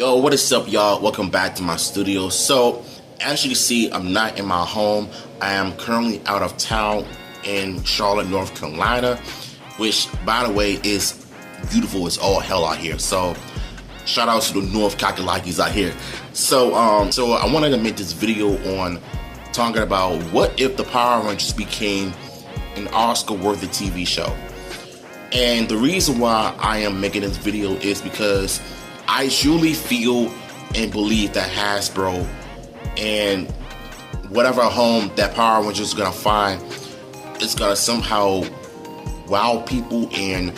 Yo, what is up, y'all? Welcome back to my studio. So, as you can see, I'm not in my home. I am currently out of town in Charlotte, North Carolina, which, by the way, is beautiful as all hell out here. So, shout out to the North Kakalakis out here. So I wanted to make this video on talking about what if the Power Rangers became an Oscar-worthy TV show. And the reason why I am making this video is because I truly feel and believe that Hasbro and whatever home that Power Rangers is gonna find, it's gonna somehow wow people and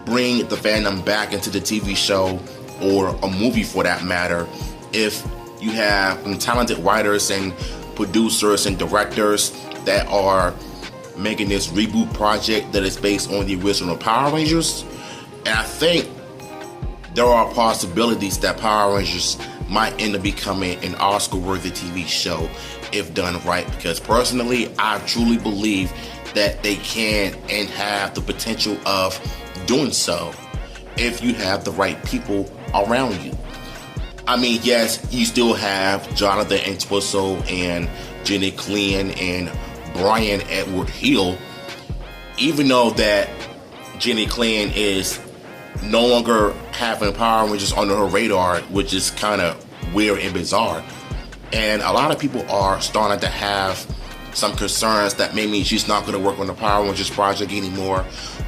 bring the fandom back into the TV show or a movie for that matter. If you have talented writers and producers and directors that are making this reboot project that is based on the original Power Rangers, and I think there are possibilities that Power Rangers might end up becoming an Oscar-worthy TV show if done right, because personally, I truly believe that they can and have the potential of doing so if you have the right people around you. I mean, yes, you still have Jonathan Entwistle and Jenny Clean and Brian Edward Hill, even though that Jenny Clean is no longer having Power Rangers under her radar, which is kind of weird and bizarre. And a lot of people are starting to have some concerns that maybe she's not going to work on the Power Rangers project anymore,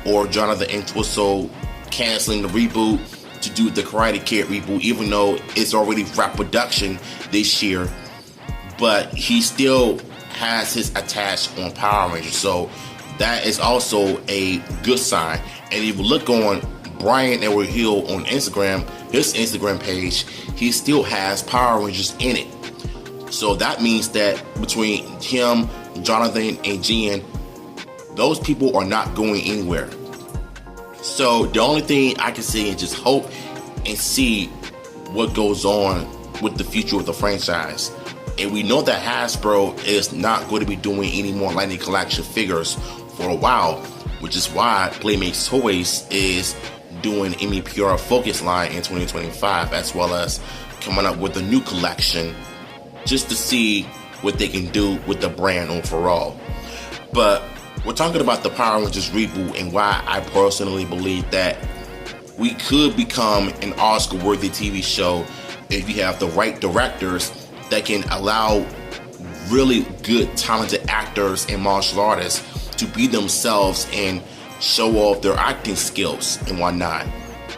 or Jonathan Entwistle canceling the reboot to do the Karate Kid reboot, even though it's already wrapped production this year. But he still has his attach on Power Rangers, so that is also a good sign. And if you look on Brian Edward Hill on Instagram, his Instagram page, he still has Power Rangers in it. So that means that between him, Jonathan, and Jen, those people are not going anywhere. So the only thing I can say is just hope and see what goes on with the future of the franchise. And we know that Hasbro is not going to be doing any more Lightning Collection figures for a while, which is why Playmates Toys is doing Amy Pure Focus line in 2025, as well as coming up with a new collection just to see what they can do with the brand overall. But we're talking about the Power Rangers reboot and why I personally believe that we could become an Oscar-worthy TV show if you have the right directors that can allow really good, talented actors and martial artists to be themselves and show off their acting skills and whatnot.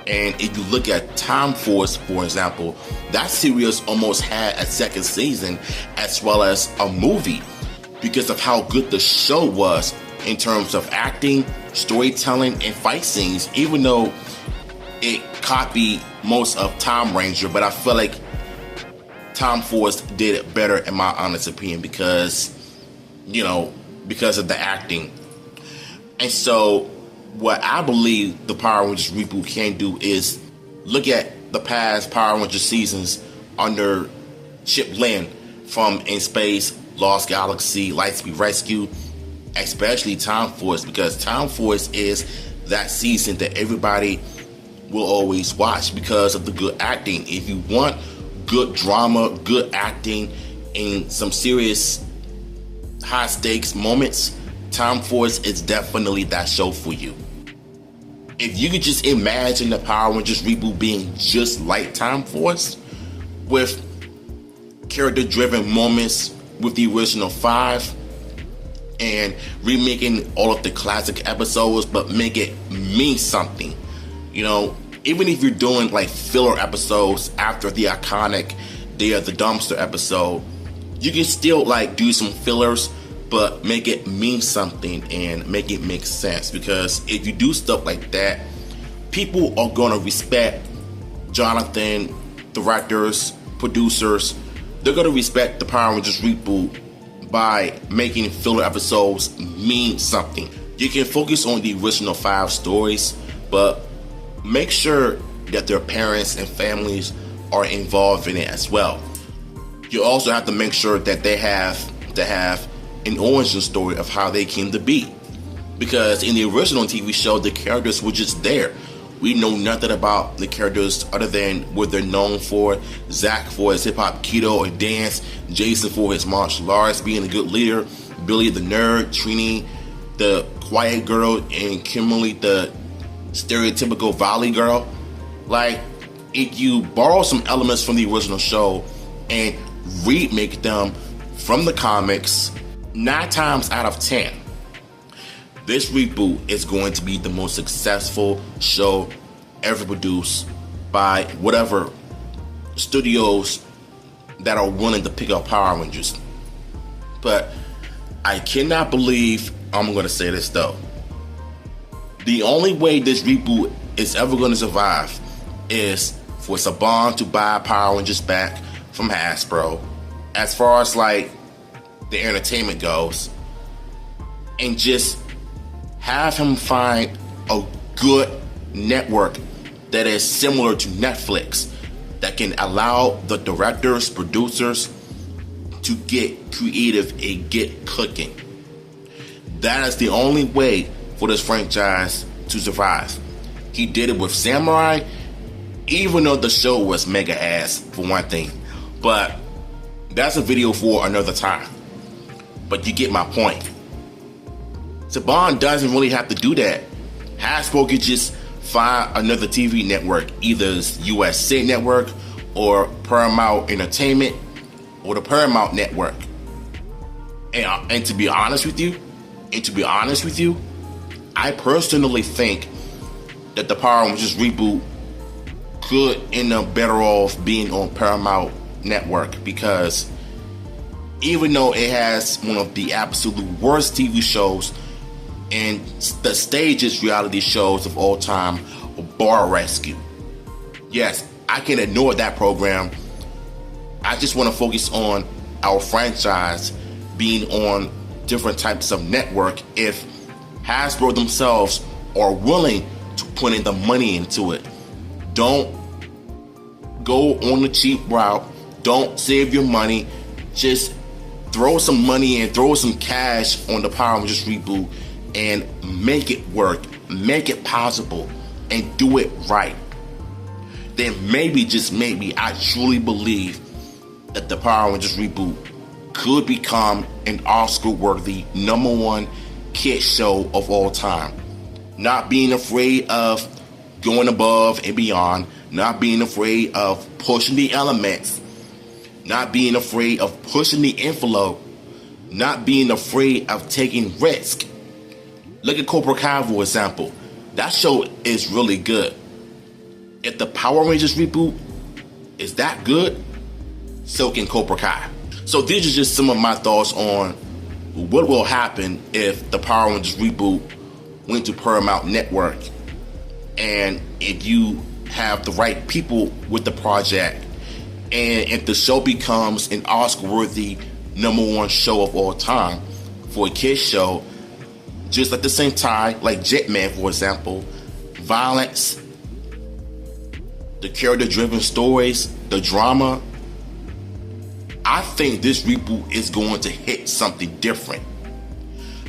And if you look at Time Force, for example, that series almost had a second season as well as a movie because of how good the show was in terms of acting, storytelling, and fight scenes, even though it copied most of Time Ranger. But I feel like Time Force did it better, in my honest opinion, because of the acting. And so what I believe the Power Rangers reboot can do is look at the past Power Rangers seasons under Chip Lynn from In Space, Lost Galaxy, Lightspeed Rescue, especially Time Force, because Time Force is that season that everybody will always watch because of the good acting. If you want good drama, good acting, and some serious high stakes moments, Time Force is definitely that show for you. If you could just imagine the Power Rangers reboot being just like Time Force, with character-driven moments with the original 5, and remaking all of the classic episodes, but make it mean something. Even if you're doing like filler episodes after the iconic Day of the Dumpster episode, you can still like do some fillers, but make it mean something and make it make sense. Because if you do stuff like that, people are going to respect Jonathan, directors, producers. They're going to respect the Power Rangers reboot by making filler episodes mean something. You can focus on the original 5 stories, but make sure that their parents and families are involved in it as well. You also have to make sure that they have to have an origin story of how they came to be. Because in the original TV show, the characters were just there. We know nothing about the characters other than what they're known for. Zach for his hip-hop, keto, and dance. Jason for his martial arts, being a good leader. Billy the nerd. Trini the quiet girl. And Kimberly the stereotypical volley girl. Like, if you borrow some elements from the original show and remake them from the comics, 9 times out of 10, this reboot is going to be the most successful show ever produced by whatever studios that are willing to pick up Power Rangers. But I cannot believe I'm going to say this though. The only way this reboot is ever going to survive is for Saban to buy Power Rangers back from Hasbro, as far as like the entertainment goes, and just have him find a good network that is similar to Netflix, that can allow the directors, producers to get creative and get cooking. That is the only way for this franchise to survive. He did it with Samurai, even though the show was mega ass for one thing. But that's a video for another time. But you get my point. Saban doesn't really have to do that. Hasbro could just find another TV network, either USA Network or Paramount Entertainment or the Paramount Network. And to be honest with you, I personally think that the Power Rangers reboot could end up better off being on Paramount Network, because even though it has one of the absolute worst TV shows and the stagest reality shows of all time, Bar Rescue. Yes, I can ignore that program. I just want to focus on our franchise being on different types of network if Hasbro themselves are willing to put in the money into it. Don't go on the cheap route. Don't save your money. Just throw some money and throw some cash on the Power Rangers reboot and make it work, make it possible, and do it right. Then maybe, just maybe, I truly believe that the Power Rangers reboot could become an Oscar-worthy #1 kid show of all time. Not being afraid of going above and beyond, not being afraid of pushing the elements, not being afraid of pushing the envelope, not being afraid of taking risk. Look at Cobra Kai, for example. That show is really good. If the Power Rangers reboot is that good, so can Cobra Kai. So these are just some of my thoughts on what will happen if the Power Rangers reboot went to Paramount Network, and if you have the right people with the project, and if the show becomes an Oscar-worthy #1 show of all time for a kids show, just at the same time, like Jetman, for example, violence, the character-driven stories, the drama, I think this reboot is going to hit something different.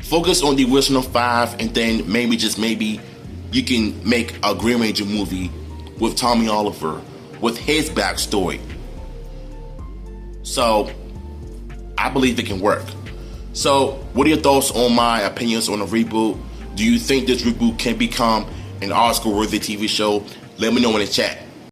Focus on the original 5, and then maybe, just maybe, you can make a Green Ranger movie with Tommy Oliver, with his backstory. So, I believe it can work. So, what are your thoughts on my opinions on the reboot? Do you think this reboot can become an Oscar-worthy TV show? Let me know in the chat.